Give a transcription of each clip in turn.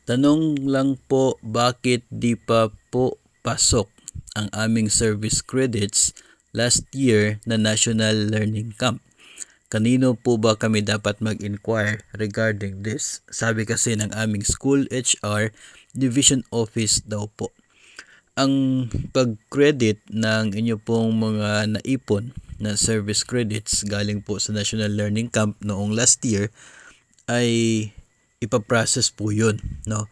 Tanong lang po, bakit di pa po pasok ang aming service credits last year na National Learning Camp? Kanino po ba kami dapat mag-inquire regarding this? Sabi kasi ng aming school HR division office daw po. Ang pag-credit ng inyo pong mga naipon na service credits galing po sa National Learning Camp noong last year ay ipaprocess po yun, no?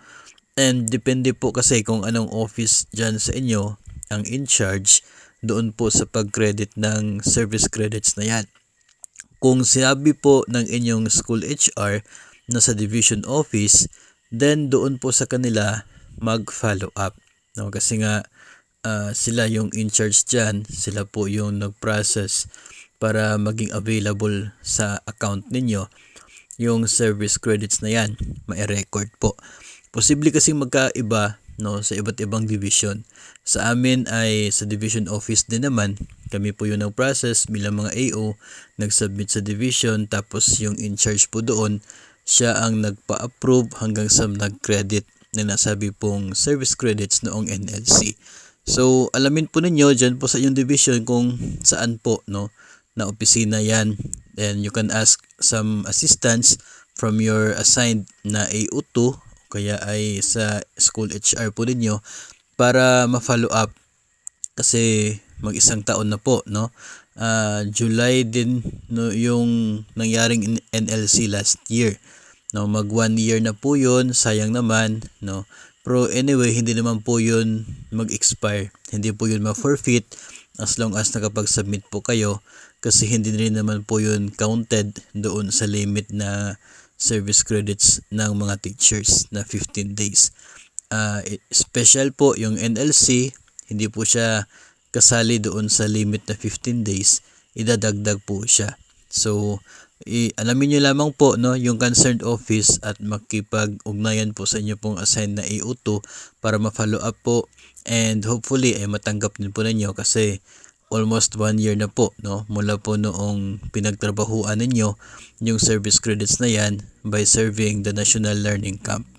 And depende po kasi kung anong office dyan sa inyo ang in charge doon po sa pag-credit ng service credits na yan. Kung sinabi po ng inyong school HR na sa division office, then doon po sa kanila mag-follow up. No? Kasi nga sila yung in charge dyan, sila po yung nag-process para maging available sa account ninyo yung service credits na yan, mai-record po. Posible kasing magkaiba, no, sa iba't ibang division. Sa amin ay sa division office din naman, kami po yung nag-process bilang mga AO, nag-submit sa division, tapos yung in charge po doon, siya ang nagpa-approve hanggang sa nag-credit na nasabi pong service credits noong NLC. So, alamin po ninyo dyan po sa inyong division kung saan po, no, na opisina yan. Then you can ask some assistance from your assigned na AO2 kaya ay sa school HR po ninyo para ma-follow up kasi mag-isang taon na po, no? July din, no, yung nangyaring NLC last year, no? Mag 1 year na po yun, sayang naman, no? Pero anyway, hindi naman po yun mag-expire, hindi po yun ma-forfeit as long as nakapag-submit po kayo kasi hindi rin naman po yun counted doon sa limit na service credits ng mga teachers na 15 days. Special po yung NLC, hindi po siya kasali doon sa limit na 15 days, idadagdag po siya. So, alamin nyo lamang po, no, yung concerned office at makipag-ugnayan po sa inyo pong assigned na AO2 para ma-follow up po and hopefully ay matanggap din po ninyo kasi almost 1 year na po, no, mula po noong pinagtrabahuan ninyo yung service credits na yan by serving the National Learning Camp.